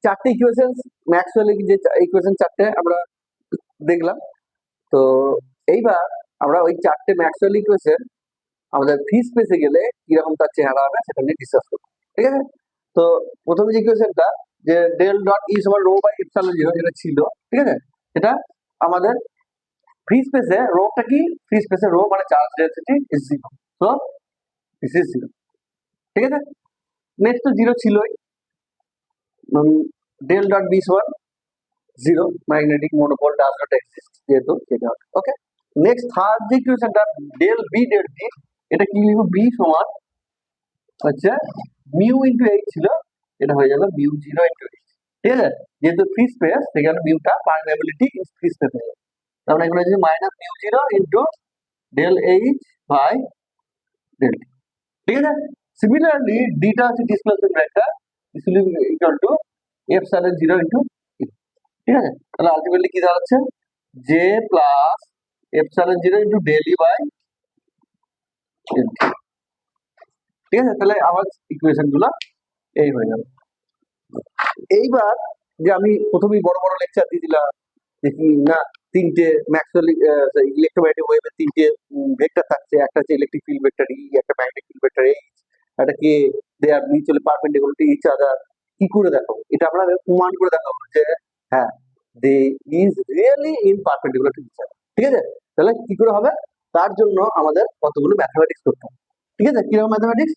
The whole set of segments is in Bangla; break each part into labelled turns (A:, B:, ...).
A: চারটে ইকুয়েশন ম্যাক্সওয়েলের যে ইকুয়েশন চারটে আমরা দেখলাম। তো এইবার আমরা ওই চারটে ম্যাক্সওয়েল ইকুয়েশন আমাদের ফ্রি স্পেসে গেলে কিরকম তার চেহারা হবে সেটা নিয়ে ডিসকাস করবো, ঠিক আছে? তো প্রথমে যে ইকুয়েশনটা যে ডেল ডট ই সমান রো বাই এপসাইলন জিরো যেটা ছিল, ঠিক আছে, এটা আমাদের ফ্রি স্পেসে রোটা কি, ফ্রি স্পেসে রো মানে চার্জ ডেনসিটি ইজ জিরো, তো দিস ইজ জিরো, ঠিক আছে। নেক্সট তো জিরো ছিলই, ডেল ডট বি সমান zero, magnetic monopole does not exist যেহেতু সেটা, ওকে। নেক্সট থার্ড যে ইকুয়েশনটা ডেল বি ডেল টি, এটা কি লিখবো, বি সমান হচ্ছে মিউ ইন্টু এইচ ছিল, এটা হয়ে যাবে মিউ জিরো ইন্টু এইচ, ঠিক আছে। যেহেতু ফ্রি স্পেস সেখানে মিউটা পারমিয়াবিলিটি ইন ফ্রি স্পেস হয়ে যাবে, তার মানে এখানে হচ্ছে minus mu zero into del H by del t, ঠিক আছে। সিমিলারলি ডিটা হচ্ছে displacement vector, this will be equal to epsilon zero into E, ঠিক আছে। তাহলে আলটিমেটলি কি দাঁড়াচ্ছে, J plus epsilon zero into del E by del t, ঠিক আছে। তাহলে আমার ইকুয়েশন গুলো এই হয়ে গেল। এইবার যে আমি প্রথমেই বড় বড় লেকচার দিয়ে দিলাম যে কি না, তিনটে ম্যাক্সওয়েল ইলেকট্রোম্যাগনেটিক ওয়েভের তিনটে ভেক্টর থাকছে, একটা হচ্ছে ইলেকট্রিক ফিল্ড ভেক্টর ই, একটা ম্যাগনেটিক ফিল্ড ভেক্টর এইচ, একটা K, they are mutually perpendicular to each other. কি করে দেখাবো এটা, আমরা প্রমাণ করে দেখাবো যে হ্যাঁ they is really in perpendicular to each other, ঠিক আছে। তাহলে কি করে হবে, তার জন্য আমাদের কতগুলো ম্যাথমেটিক্স করতে হবে, ঠিক আছে। কিরকম ম্যাথমেটিক্স,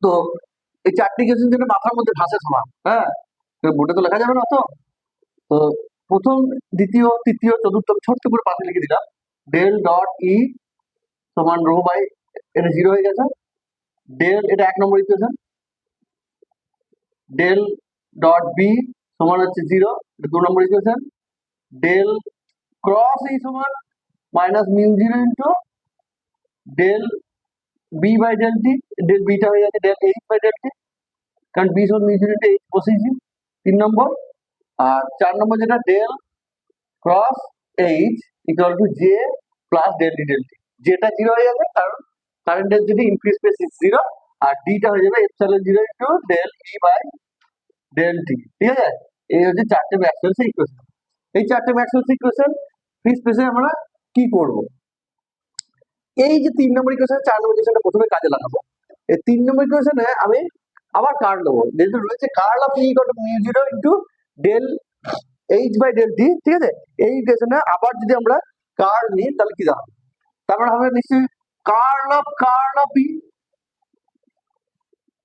A: তো এই চারটি ইকুয়েশন যেন মাথার মধ্যে ভাসে সমান, হ্যাঁ, বোর্ডে তো লেখা যাবে না তো। তো প্রথম, দ্বিতীয়, তৃতীয়, চতুর্থ ছোট্ট করে পাশে লিখে দিলাম, ডেল ডট ই সমান রো বাই, এটা জিরো হয়ে গেছে, ডেল এটা এক নম্বর ইকুয়েশন, ডেল ডট বি সমান হচ্ছে জিরো, এটা দু নম্বর ইকুয়েশন, ডেল ক্রস ই সমান minus mu zero into del B by del t, del beta হয়ে যাচ্ছে del H by del t, কারণ বি সমান মিউ জিরো ইন্টু এইচ বসেছি, 3 নম্বর। আর 4 নম্বর যেটা del cross H equal to J plus del D del t, যেটা জিরো হয়ে যাবে কারণ current density in free space is zero, আর ডিটা হয়ে যাবে epsilon zero into del E by del t, ঠিক আছে। এই হচ্ছে চারটে ম্যাক্সওয়েলস ইকুয়েশন। এই চারটে ম্যাক্সওয়েলস ইকুয়েশন ফ্রি স্পেসে আমরা কি করব, এই যে 3 নম্বর ইকুয়েশন 4 নম্বর ইকুয়েশনটা প্রথমে কাজে লাগাবো। এই 3 নম্বর ইকুয়েশনে আমি আবার কার্ল নেবো, যেহেতু রয়েছে curl of E equal to mu zero into del H by del t, ঠিক আছে। এই ইকুয়েশনে আবার যদি আমরা কার্ল নিই তাহলে কি দাঁড়াবে, তারপর হবে নিশ্চয়ই curl of E,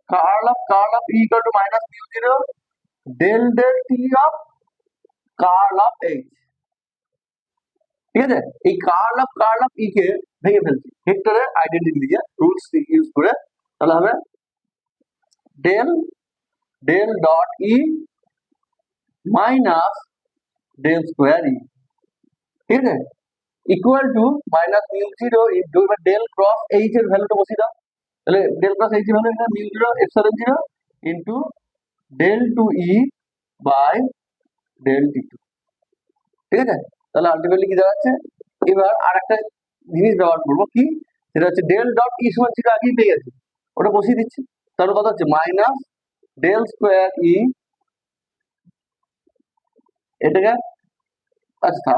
A: curl of E equal to minus mu zero del del t of curl of H, ঠিক আছে। এই কার্ল অফ ই কে ভেঙে ফেলছি ভেক্টরের আইডেন্টিটি দিয়ে, রুলস ইউজ করে, তাহলে হবে del del dot E minus del square E, ঠিক আছে, equal to minus mu zero into, এবার ডেল ক্রস এইচ এর ভ্যালুটা বসিয়ে দাও, তাহলে ডেল ক্রস এইচ এর ভ্যালু এখানে mu zero epsilon zero into del two E by del t two, ঠিক আছে। তাহলে আলটিমেটলি কি দাঁড়াচ্ছে, এবার আর একটা জিনিস ব্যবহার করবো কি, সেটা হচ্ছে ডেল ডট ই সমান জিরো আগেই পেয়ে গেছি, ওটা বসিয়ে দিচ্ছি, তাহলে কথা হচ্ছে মাইনাস ডেল স্কোয়ার ই, এটাকে আচ্ছা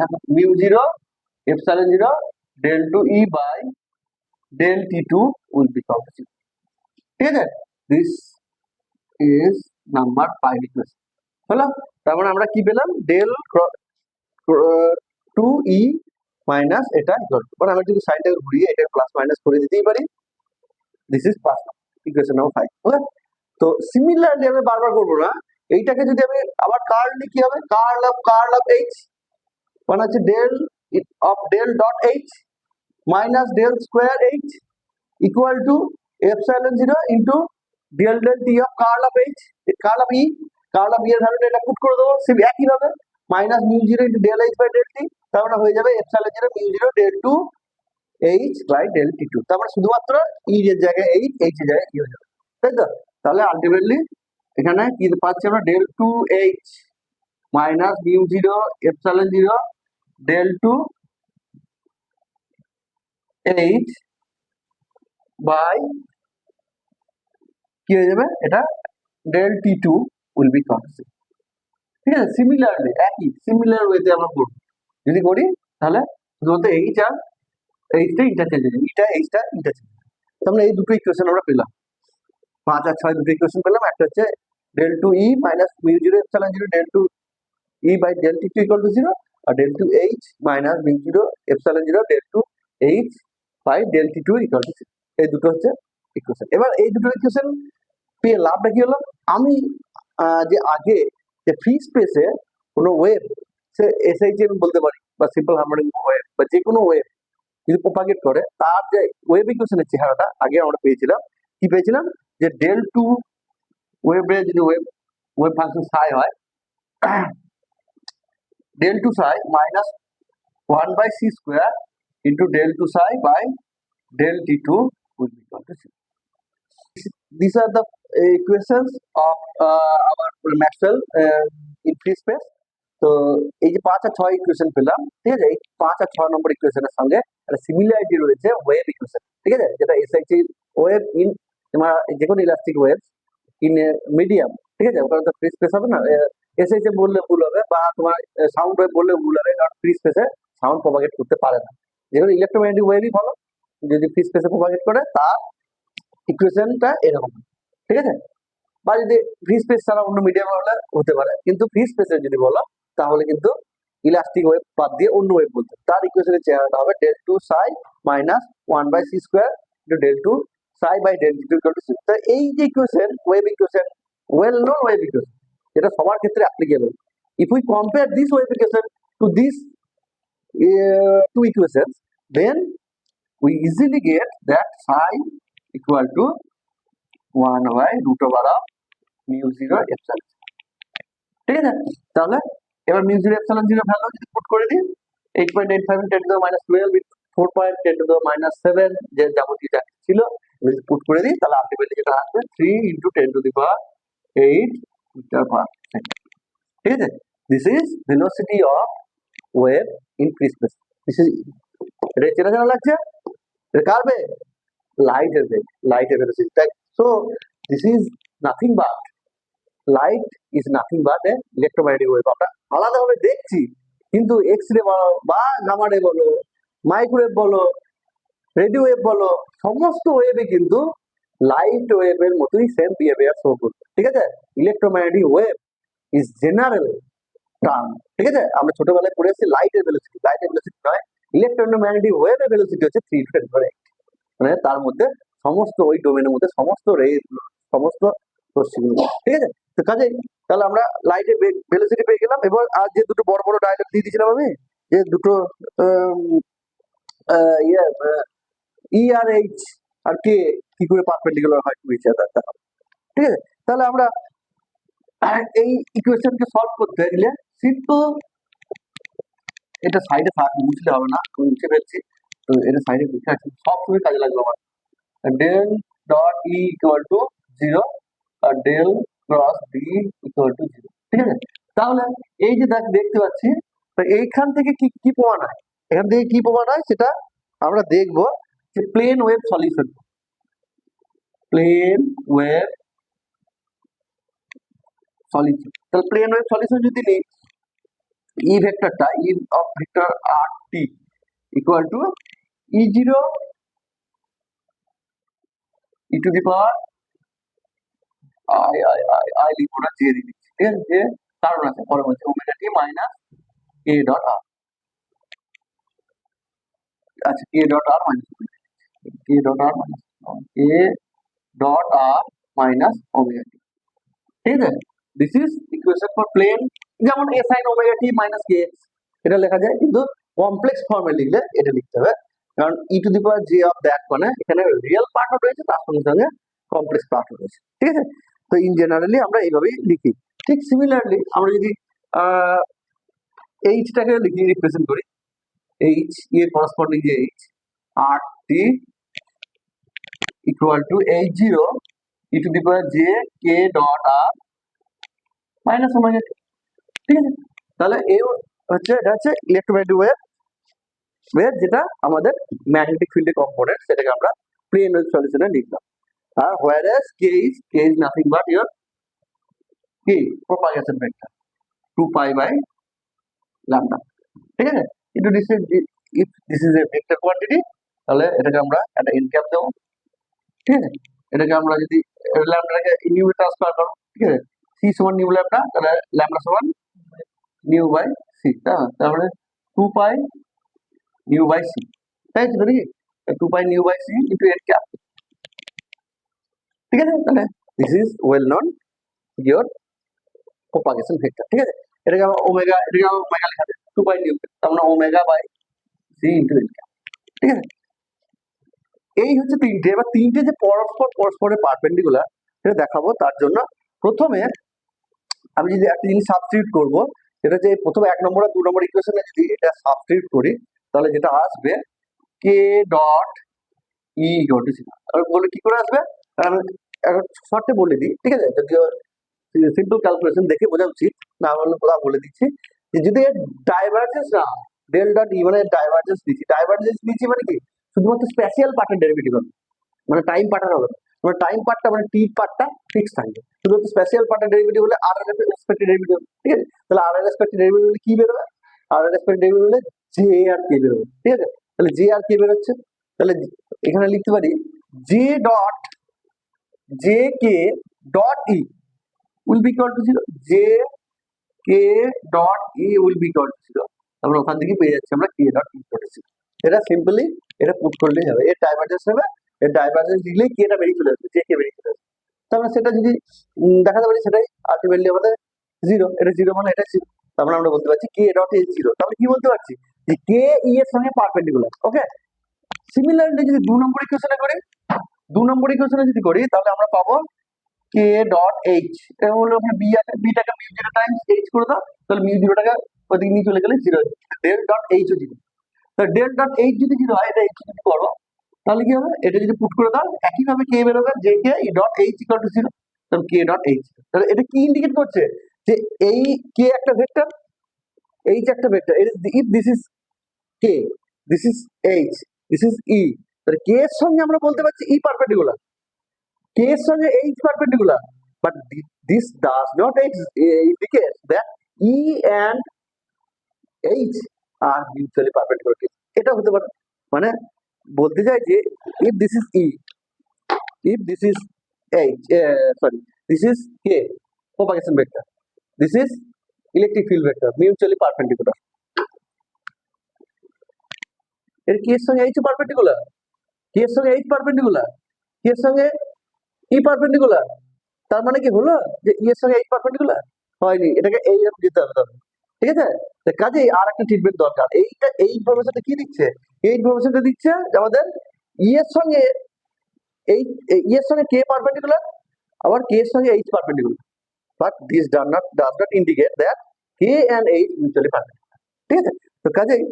A: থাক, mu zero epsilon zero del two E by del t two will become zero, ঠিক আছে। দিস ইজ নাম্বার 5 ইকুয়েশন হলো। তার মানে আমরা কি পেলাম, ডেল টু ই মাইনাস এটা ইকুয়াল টু, আমরা যদি সাইনটাকে ঘুরিয়ে এটা প্লাস মাইনাস করে দিতেই পারি, this is first equation number 5, ওকে। তো সিমিলারলি আমি বারবার করবো না, এইটাকে যদি আমি আবার কার্ল নিই কি হবে, কার্ল অফ এইচ মানে হচ্ছে del of del dot H minus del square H equal to epsilon zero into del del t of curl of H, curl of E, curl of E এর ভ্যালুটা এটা পুট করে দেবো, সেম একই ভাবে minus mu zero into del H by del t, তার মানে হয়ে যাবে epsilon zero mu zero del two H by del t two, তার মানে শুধুমাত্র ই এর জায়গায় এইচ, এইচ এর জায়গায় ই হয়ে যাবে, তাই তো। তাহলে আলটিমেটলি এখানে কি পাচ্ছি আমরা, del two H minus mu zero epsilon zero del two H by কি হয়ে যাবে, এটা del t two will be constant. ঠিক আছে, সিমিলারলি একই সিমিলার ওয়েতে আমরা করব, যদি করি তাহলে শুধুমাত্র এইচ আর এইচটা ইন্টারচেঞ্জ হয়ে যাবে, ইটা এইচটা ইন্টারচেঞ্জ। তো আমরা এই দুটো ইকুয়েশন আমরা পেলাম, 5 আর 6 দুটো ইকুয়েশন পেলাম। একটা হচ্ছে del 2 E minus mu 0 epsilon 0 del 2 E by del T2 equal to 0 R del 2 H minus mu 0 epsilon 0 del 2 H by del T2 equal to 0। এই দুটো হচ্ছে ইকুয়েশন। এবার এই দুটো ইকুয়েশন পেয়ে লাভটা কি হলো, আমি যে আগে যে ফ্রি স্পেসে কোনো ওয়েভ, সে এসএইচএম বলতে পারি বা সিম্পল হার্মোনিক ওয়েভ বা যে কোনো ওয়েভ যদি প্রপাগেট করে, তার যে ওয়েভ ইকুয়েশনের চেহারাটা আগে আমরা পেয়েছিলাম, কি পেয়েছিলাম, যে del 2 ওয়েভে যদি ওয়েভ ফাংশন সাই হয়, del 2 psi minus 1 by c square into del 2 psi by del T2 will be equal to 0. These are the equations of our Maxwell in free space. তো এই যে 5 আর 6 ইকুয়েশন পেলাম, ঠিক আছে, এই 5 আর 6 নম্বর ইকুয়েশনের সঙ্গে একটা সিমিলারিটি রয়েছে ওয়েভ ইকুয়েশন, ঠিক আছে, যেটা এসআইটি ওয়েভ ইন তোমার যে কোনো ইলাস্টিক ওয়েভ ইন মিডিয়াম, ঠিক আছে, ওখানে তো ফ্রি স্পেস হবে না, এসআইটি বললে ভুল হবে বা তোমার সাউন্ড ওয়েভ বললে ভুল হবে, কারণ ফ্রি স্পেসে সাউন্ড প্রপাগেট করতে পারে না। যেগুলো ইলেকট্রোম্যাগনেটিক ওয়েভই বলো, যদি ফ্রি স্পেসে প্রপাগেট করে তার ইকুয়েশনটা এরকম, ঠিক আছে। বা যদি ফ্রি স্পেস ছাড়া অন্য মিডিয়াম হলে হতে পারে, কিন্তু ফ্রি স্পেসে যদি বলো তাহলে কিন্তু ইলাস্টিক ওয়েভ বাদ দিয়ে অন্য ওয়েভ বলতে, তার ইকুয়েশনের চেহারাটা হবে del 2 psi minus 1 by c square into del 2 psi by del T2 equal to 0। তো এই যে equation, wave equation, well known wave equation, যেটা সবার ক্ষেত্রে applicable. If we compare this wave equation to this two equations, then we easily get that psi equal to 1 by root over of mu 0 epsilon, ঠিক আছে। তাহলে এবার mu 0 epsilon 0 ভ্যালু যদি পুট করে দিই, 8.85 10 to the minus 12 with 4.10 to the minus 7 যে যাবতীয় ছিল যদি পুট করে দিই, তাহলে আলটিমেটলি যেটা আসবে 3 into 10 to the power 8 meter per second, ঠিক আছে। This is velocity of wave in free space. This is, এটা চেনা জানা লাগছে, এটা কার বেগ, লাইটের বেগ, লাইটের ভেলোসিটি, তাই। So this is nothing but, light is nothing but A electromagnetic wave. আমরা আলাদাভাবে দেখছি, কিন্তু এক্স রে বলো বা গামা রে বলো, মাইক্রোওয়েভ বলো, রেডিও ওয়েভ বলো, সমস্ত ওয়েভে কিন্তু লাইট ওয়েভের মতোই সেম বিহেভিয়ার শো করবে, ঠিক আছে। Electromagnetic wave is general term, ঠিক আছে। আমরা ছোটবেলায় পড়ে এসেছি লাইটের ভেলোসিটি, লাইটের ভেলোসিটি নয়, ইলেকট্রোম্যাগনেটিক ওয়েভের ভেলোসিটি হচ্ছে 3 into 10 to the power 8, মানে তার মধ্যে সমস্ত ওই ডোমেনের মধ্যে সমস্ত রে, সমস্ত রশ্মিগুলো, ঠিক আছে। তো কাজে তাহলে আমরা লাইটের ভেলোসিটি পেয়ে গেলাম। এবার আর যে দুটো বড় বড় ডায়াগ্রাম দিয়ে দিয়েছিলাম আমি, যে দুটো ই আর এইচ আর কে কি করে পারপেন্ডিকুলার হয় টু ইচ আদার, ঠিক আছে। তাহলে আমরা এই ইকুয়েশনকে সলভ করতে গেলে সিম্পল, এটা সাইডে থাক, মুছলে হবে না, আমি মুছে ফেলছি, তো এটা সাইডে লিখে আছে, সবসময় কাজে লাগবে আমার। Del dot E equal to 0 আর del cross B equal to 0, ঠিক আছে। তাহলে এই যে দেখতে পাচ্ছি, তো এইখান থেকে কি কি প্রমাণ হয়, এখান থেকে কি প্রমাণ হয় সেটা আমরা দেখব, যে plane wave solution, plane wave solution. তাহলে প্লেন ওয়েভ সলিউশন যদি নিই, ই ভেক্টরটা, E of vector r t equal to E0 e to the power I লিখবো না, জে দিয়ে দিচ্ছি, ঠিক আছে, যে কারণ আছে পরে বলছি, omega t minus k dot r, আচ্ছা k dot r minus k dot r minus k dot r minus omega t, ঠিক আছে। This is equation for plane, যেমন A sine omega t minus k x, এটা লেখা যায়, কিন্তু কমপ্লেক্স ফর্মে লিখলে এটা লিখতে হবে, কারণ e to the power j of that, মানে এখানে রিয়েল পার্টও রয়েছে, তার সঙ্গে সঙ্গে কমপ্লেক্স পার্টও রয়েছে, ঠিক আছে। তো ইন জেনারেলি আমরা এইভাবেই লিখি। ঠিক সিমিলারলি আমরা যদি এইচটাকে লিখি, রিপ্রেজেন্ট করি, এইচ এর করসপন্ডিং যে H r t equal to H0 e to the power j k dot r minus omega t, ঠিক আছে। তাহলে এই হচ্ছে, এটা হচ্ছে ইলেকট্রোম্যাগনেটিক ওয়েভ, যেটা আমাদের ম্যাগনেটিক ফিল্ডের কম্পোনেন্ট, সেটাকে আমরা প্লেন ওয়েভ সলিউশনে লিখলাম। আর whereas k is nothing but your k propagation vector 2 pi by lambda, ঠিক আছে। কিন্তু this is, if this is a vector quantity, তাহলে এটাকে আমরা একটা এন ক্যাপ দেবো, ঠিক আছে। এটাকে আমরা যদি ল্যামডাটাকে নিউ ট্রান্সফার করো, ঠিক আছে, সি সমান নিউ ল্যামডা, তাহলে ল্যামডা সমান নিউ বাই সি, তাহলে 2 পাই নিউ বাই সি, তাই তো নাকি? 2 pi nu by c into n cap, ঠিক আছে। তাহলে this is well known your propagation vector, ঠিক আছে। এটাকে আমরা ওমেগা, এটাকে আমরা ওমেগা লেখা যায় 2 পাই নিউ, তার মানে omega by c into n cap, ঠিক আছে। এই হচ্ছে তিনটে। এবার তিনটে যে পরস্পরের পারপেন্ডিকুলার সেটা দেখাবো। তার জন্য প্রথমে আমি যদি একটা জিনিস সাবস্টিটিউট করবো, সেটা যে প্রথমে 1 নম্বর আর 2 নম্বর ইকুয়েশনে যদি এটা সাবস্টিটিউট করি, তাহলে যেটা আসবে কে ডট ই ইকুয়াল টু 0। আমি বলে কি করে আসবে, আমি এখন শর্টে বলে দিই, ঠিক আছে। যদিও সিম্পল ক্যালকুলেশন দেখে বোঝা উচিত, না হলে কোথাও বলে দিচ্ছি যে যদি এর ডাইভারজেন্স না, ডেল ডট ই মানে ডাইভারজেন্স দিচ্ছি, ডাইভারজেন্স দিচ্ছি মানে কি শুধুমাত্র স্পেশাল পার্টের ডেরিভেটিভ হবে, মানে টাইম পার্টার হবে না। মানে টাইম পার্টটা মানে টি পার্টটা ফিক্স থাকবে, শুধু স্পেশাল পার্টের ডেরিভেটিভ হলে আর এর রেসপেক্টিভ ডেরিভেটিভ, ঠিক আছে। তাহলে আর এর রেসপেক্টিভ ডেরিভেটিভ হলে কি বেরোবে, আর এর রেসপেক্টিভ ডেরিভেটিভ হলে জে আর কে বেরোবে, ঠিক আছে। তাহলে জে আর কে বেরোচ্ছে, তাহলে এখানে লিখতে পারি J dot J k dot E will be equal to 0, J k dot E will be equal to 0। আমরা ওখান থেকে পেয়ে যাচ্ছি আমরা কে ডট ই ইকুয়াল টু 0। এটা সিম্পলি এটা পুট করলেই হবে, এর ডাইভারজেন্স হবে, এর ডাইভারজেন্স দিলেই কে টা বেরিয়ে চলে আসবে, জে কে বেরিয়ে চলে আসবে। তাহলে সেটা যদি দেখাতে পারি, সেটাই আলটিমেটলি আমাদের 0, এটা 0 মানে এটা 0। তারপরে আমরা বলতে পারছি কে ডট ই 0। তাহলে কি বলতে পারছি যে কে ই এর সঙ্গে পারপেন্ডিকুলার, ওকে। সিমিলারলি যদি 2 নম্বর ইকুয়েশনে করি, 2 নম্বর ইকুয়েশনে যদি করি, তাহলে আমরা পাবো কে ডট এইচ, এটা হলো ওখানে বি আছে, বিটাকে মিউ জিরো টাইমস এইচ করে দাও, তাহলে মিউ জিরোটাকে ওদিকে নিয়ে চলে গেলে 0, ডেল ডট এইচ ও 0। তাহলে ডেল ডট এইচ যদি 0 হয়, এটা এইচ যদি করো, তাহলে কি হবে, এটা যদি পুট করে দাও একইভাবে কে বেরোবে, J K E dot H equal to 0, তাহলে কে ডট এইচ। তাহলে এটা কি ইন্ডিকেট করছে যে এই কে একটা ভেক্টর, এইচ একটা vector, if this is k, this is H, this is E, তাহলে কে এর সঙ্গে আমরা বলতে পারছি ই পারপেন্ডিকুলার, কে এর সঙ্গে H perpendicular, but this does not indicate that E and H are mutually perpendicular. এটা হতে পারে, মানে বলতে চাই যে if this is E, if this is H, sorry, this is K, propagation vector, this is electric field vector, mutually perpendicular. এর K এর সঙ্গে H পারপেন্ডিকুলার, K এর সঙ্গে H পারপেন্ডিকুলার, K এর সঙ্গে E পারপেন্ডিকুলার, তার মানে কি হলো যে ই এর সঙ্গে এইচ পারপেন্ডিকুলার হয়নি, এটাকে এই রকম দিতে হবে তবে, ঠিক আছে। কাজেই আর একটা ট্রিটমেন্ট দরকার, এইটা এই ইনফরমেশনটা কি দিচ্ছে, এই ইনফরমেশনটা দিচ্ছে যে আমাদের ই এর সঙ্গে এই ই এর সঙ্গে কে পারপেন্ডিকুলার, আবার কে এর সঙ্গে H perpendicular, but this does not indicate that k and H mutually perpendicular, ঠিক আছে। তো কাজেই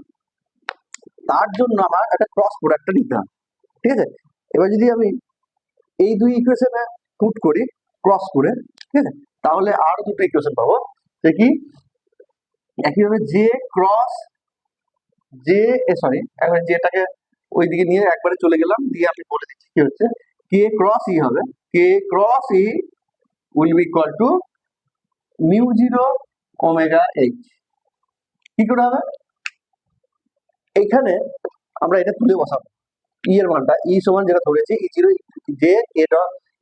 A: তার জন্য আমার একটা ক্রস প্রোডাক্টটা নিতে হবে, ঠিক আছে। এবার যদি আমি এই দুই ইকুয়েশনে পুট করি ক্রস করে, ঠিক আছে, তাহলে আরো দুটো ইকুয়েশন পাবো, যে কি একইভাবে জে ক্রস জে, সরি একবার জেটাকে ওইদিকে নিয়ে একবারে চলে গেলাম, দিয়ে আমি বলে দিচ্ছি কি হচ্ছে, কে ক্রস ই হবে, k cross E will be equal to mu zero omega H. কি করে হবে, এইখানে আমরা এটা তুলে বসাবো, ই এর মানটা, ই সমান যেটা ধরেছি E zero j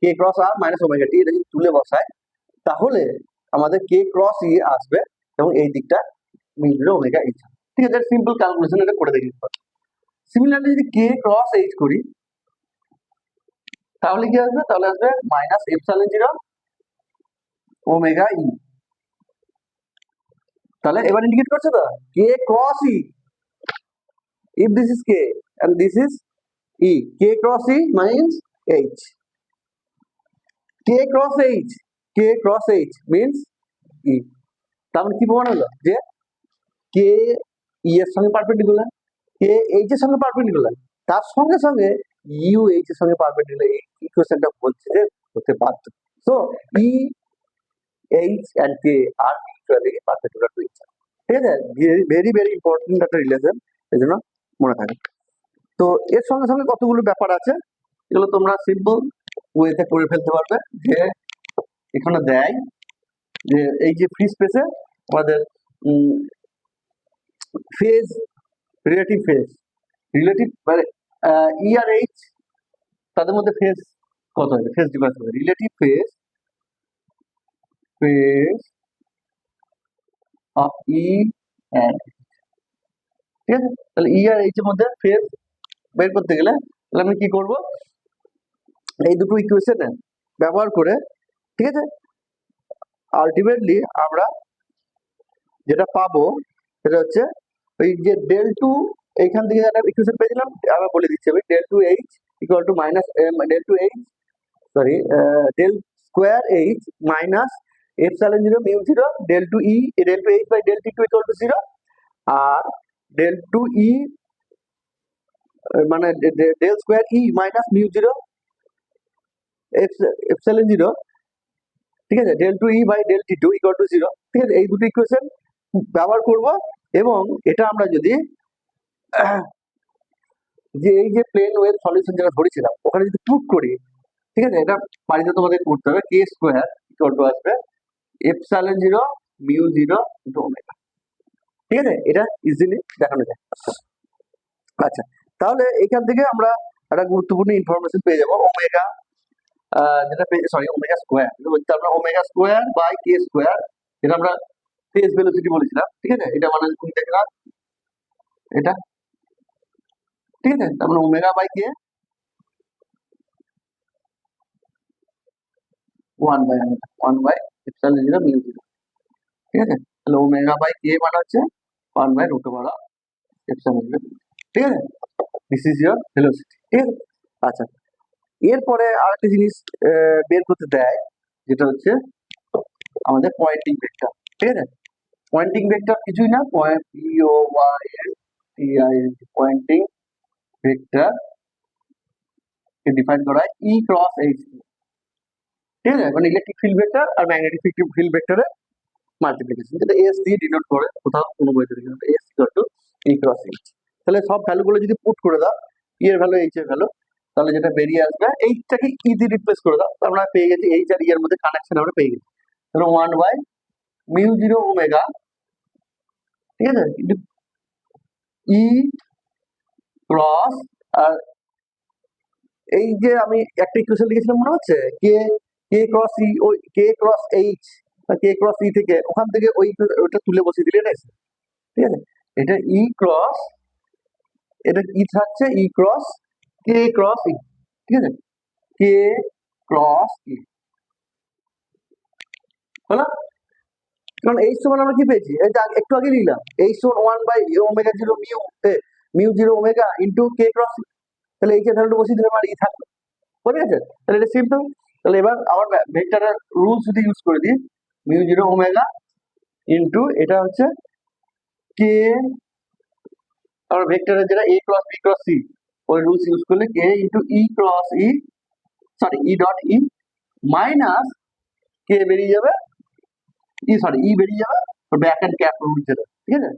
A: k cross r minus omega t, এটা যদি তুলে বসায় তাহলে আমাদের কে ক্রস ই আসবে এবং এই দিকটা মিউ জিরো ওমেগা এইচ, ঠিক আছে। সিম্পল ক্যালকুলেশন এটা করে দেখি। সিমিলারলি যদি কে ক্রস এইচ করি, তাহলে কি আসবে, তাহলে আসবে minus epsilon zero omega E. তাহলে এবার ইন্ডিকেট করছে তো k cross E, if this is k and this is e, k cross e means h, k cross h, k cross h means e। তার মানে কি প্রমাণ হলো যে কে ই এর সঙ্গে পারপেন্ডিকুলার, কে এইচ এর সঙ্গে পারপেন্ডিকুলার, তার সঙ্গে সঙ্গে ইউ এইচ এর সঙ্গে পারপেন্ডিকুলার, এই ইকুয়েশনটা বলছে যে হতে বাধ্য। So E H and k are mutually perpendicular to each other, ঠিক আছে। ভেরি ভেরি ইম্পর্টেন্ট একটা রিলেশন, এই জন্য মনে থাকে। তো এর সঙ্গে সঙ্গে কতগুলো ব্যাপার আছে, এগুলো তোমরা সিম্পল ওয়েতে করে ফেলতে পারবে, যে এখানে দেয় যে এই যে ফ্রি স্পেসে আমাদের ফেজ, রিলেটিভ মানে ই আর এইচ তাদের মধ্যে ফেজ কত হবে, ফেজ ডিফারেন্স হবে, relative phase of E and, ঠিক আছে। তাহলে ই আর এইচ এর মধ্যে ফেজ বের করতে গেলে তাহলে আমি কি করব, এই দুটো ইকুয়েশন ব্যবহার করে, ঠিক আছে, আলটিমেটলি আমরা যেটা পাবো সেটা হচ্ছে ওই যে ডেল টু, এইখান থেকে একটা ইকুয়েশন পেয়েছিলাম, আবার বলে দিচ্ছি আমি, del two H equal to minus del two H, sorry, del square H minus epsilon zero mu zero del two H by del t two equal to zero, আর ডেল টু ই মানে del square E minus mu zero epsilon zero, ঠিক আছে, del two E by del t two equal to zero, ঠিক আছে। এই দুটো ইকুয়েশন ব্যবহার করব, এবং এটা আমরা যদি যে এই যে প্লেন ওয়েভ সলিউশন যেটা ধরেছিলাম ওখানে যদি পুট করি, ঠিক আছে, এটা বাড়িতে তোমাদের করতে হবে, কে স্কোয়ার ইকুয়াল টু আসবে epsilon zero mu zero into omega, ঠিক আছে, এটা ইজিলি দেখানো যায়। আচ্ছা, তাহলে এখান থেকে আমরা একটা গুরুত্বপূর্ণ ইনফরমেশন পেয়ে যাবো, ওমেগা যেটা সরি ওমেগা স্কোয়ার, বলতে আমরা omega square by k square, যেটা আমরা ফেজ ভেলোসিটি বলেছিলাম, ঠিক আছে, এটা মানে তুমি দেখলাম এটা, ঠিক আছে, তার মানে omega by k 1 by epsilon zero mu zero, ঠিক আছে। তাহলে ওমেগা বাই কে মানে হচ্ছে 1/√, এপসাইলন জিরো, ঠিক আছে, দিস ইজ ইয়োর ভেলোসিটি, ঠিক আছে। আচ্ছা, এরপরে আরেকটা জিনিস বের করতে দেয়, যেটা হচ্ছে আমাদের পয়েন্টিং ভেক্টর, ঠিক আছে। পয়েন্টিং ভেক্টর কিছুই না, পয়েন্টিং ভেক্টর কে ডিফাইন করা হয় ই ক্রস এইচ, ঠিক আছে, মানে ইলেকট্রিক ফিল্ড ভেক্টর আর ম্যাগনেটিক ফিল্ড ভেক্টরের মাল্টিপ্লিকেশন, যেটা এস দিয়ে ডিনোট করে কোথাও কোনো বইতে লিখে S equal to E cross H. তাহলে সব ভ্যালুগুলো যদি পুট করে দাও, ই এর ভ্যালু এইচ এর ভ্যালু, তাহলে যেটা বেরিয়ে আসবে এইচটাকে ই দিয়ে রিপ্লেস করে দাও, আমরা পেয়ে গেছি এইচ আর ই এর মধ্যে কানেকশন আমরা পেয়ে গেছি, তাহলে 1/মিউ জিরো ওমেগা, ঠিক আছে, কিন্তু ই ক্রস, আর এই যে আমি একটা ইকুয়েশন লিখেছিলাম মনে হচ্ছে, কে কে ক্রস ই, ওই কে ক্রস এইচ বা কে ক্রস ই থেকে ওখান থেকে ওইটা তুলে বসিয়ে দিলে না, ঠিক আছে, এটা ই ক্রস, এটা ই থাকছে ই ক্রস কে ক্রস ই, ঠিক আছে, কে ক্রস ই হলো, কারণ এইচ সমান আমরা কি পেয়েছি, এই যে একটু আগে লিখলাম এইচ সমান 1/ওমেগা zero mu zero omega into k cross, তাহলে এইচ এর ভ্যালুটা বসিয়ে দিলে আমার ই থাকবে, বুঝে গেছে। তাহলে এটা সিম্পল। তাহলে এবার আবার ভেক্টরের রুলস যদি ইউজ করে দিই, মিউ জিরো ওমেগা ইন্টু এটা হচ্ছে কে, আমরা ভেক্টরের যেটা এ ক্রস বি ক্রস সি, ওই রুলস ইউজ করলে কে ইন্টু ই cross E, sorry E dot E minus কে বেরিয়ে যাবে, ই বেরিয়ে যাবে ব্যাক এন্ড ক্যাপ রুল যেটা, ঠিক আছে।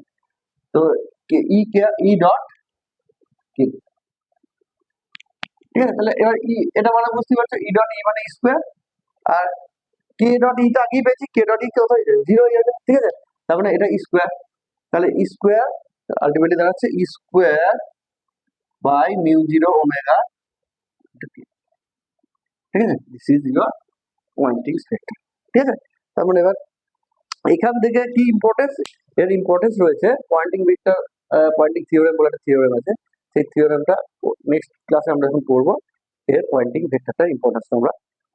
A: তো কে ই ডট কে, ঠিক আছে। তাহলে এবার ই, এটা মানে বুঝতে পারছো ই ডট ই মানে স্কোয়ার, আর কে ডট ই তো আগেই পেয়েছি, কে ডট ই কত হয়ে যাবে, 0 হয়ে যাবে, ঠিক আছে। তার মানে এটা স্কোয়ার, তাহলে স্কোয়ার আলটিমেটলি দাঁড়াচ্ছে square by mu zero omega, ঠিক আছে, this is your Poynting vector, ঠিক আছে। তার মানে এবার এখান থেকে কি ইম্পর্টেন্স, এর ইম্পর্টেন্স রয়েছে পয়েন্টিং ভেক্টর, পয়েন্টিং থিওরেম বলে একটা থিওরেম আছে, সেই থিওরেমটা নেক্সট ক্লাসে আমরা যখন পড়বো, এর পয়েন্টিং ভেক্টরটার ইম্পর্টেন্সটা আমরা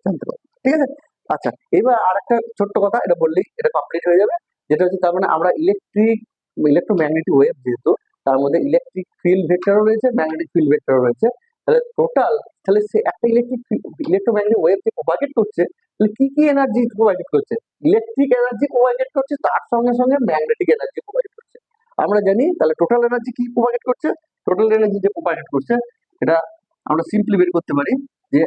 A: জানতে পারবো, ঠিক আছে। আচ্ছা, এবার আরেকটা ছোট্ট কথা, এটা বললেই এটা কমপ্লিট হয়ে যাবে, যেটা হচ্ছে তার মানে আমরা ইলেকট্রোম্যাগনেটিক ওয়েভ যেহেতু, তার মধ্যে ইলেকট্রিক ফিল্ড ভেক্টরও রয়েছে, ম্যাগনেটিক ফিল্ড ভেক্টরও রয়েছে, তাহলে টোটাল, তাহলে সে একটা ইলেকট্রোম্যাগনেটিক ওয়েভ যে প্রোপাগেট করছে, তাহলে কি কি এনার্জি প্রোভাইড করছে, ইলেকট্রিক এনার্জি প্রোভাইড করছে, তার সঙ্গে সঙ্গে ম্যাগনেটিক এনার্জি প্রোভাইড করছে, আমরা জানি। তাহলে টোটাল এনার্জি কি প্রোভাইড করছে, টোটাল এনার্জি যে প্রোভাইড করছে এটা আমরা সিম্পলি বের করতে পারি, যে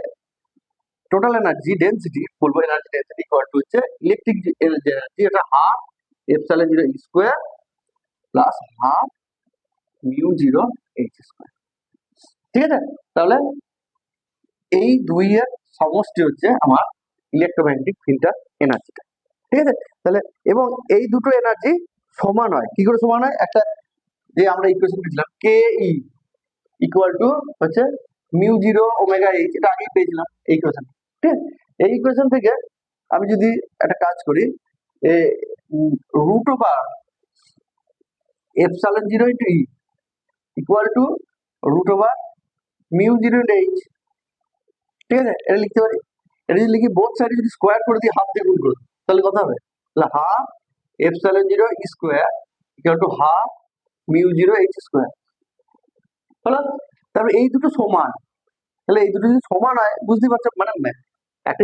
A: টোটাল এনার্জি ডেন্সিটি, বলবো এনার্জি ডেন্সিটি ইকুয়াল টু হচ্ছে ইলেকট্রিক এনার্জি, এটা half epsilon zero square plus half mu zero H square, ঠিক আছে। তাহলে এই দুইয়ের সমষ্টি হচ্ছে আমার ইলেকট্রোম্যাগনেটিক ফিল্ডের এনার্জিটা, ঠিক আছে? তাহলে এবং এই দুটো এনার্জি সমান হয়, কি করে সমান হয়? একটা যে আমরা ইকুয়েশন পেয়েছিলাম কে ই ইকুয়াল টু হচ্ছে মিউ জিরো ওমেগা এইচ, এটা আগেই পেয়েছিলাম এই ইকুয়েশন। ঠিক আছে? এই ইকুয়েশন থেকে আমি যদি একটা কাজ করি, root over epsilon zero into E equal to root over mu zero into H, ঠিক আছে? এটা লিখতে পারি। এটা যদি লিখি বোথ সাইডে যদি স্কোয়ার করে দিই, হাফ দিয়ে গুণ করে দিই, তাহলে কত হবে? তাহলে half epsilon zero square equal to half mu zero H square হলো। তারপরে এই দুটো সমান, তাহলে এই দুটো যদি সমান হয় বুঝতে পারছো, মানে একটা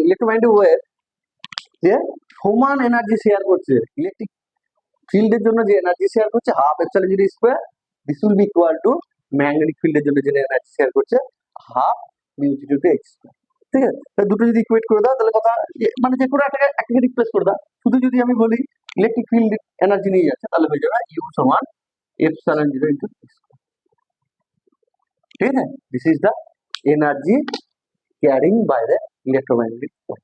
A: ইলেকট্রোম্যাগনেটিক ওয়েভ যে সমান এনার্জি শেয়ার করছে, ইলেকট্রিক ফিল্ডের জন্য যে এনার্জি শেয়ার করছে half epsilon zero square, this will be equal to magnetic ফিল্ডের জন্য যে এনার্জি শেয়ার করছে half mu zero two H square. ঠিক আছে? তাহলে দুটো যদি ইকুয়েট করে দাও তাহলে কথা মানে যে কোনো একটাকে রিপ্লেস করে দাও, শুধু যদি আমি বলি ইলেকট্রিক ফিল্ড এনার্জি নিয়ে যাচ্ছে তাহলে হয়ে যাবে ইউ সমান epsilon zero into H square. ঠিক আছে? This is the energy carrying by the electromagnetic wave.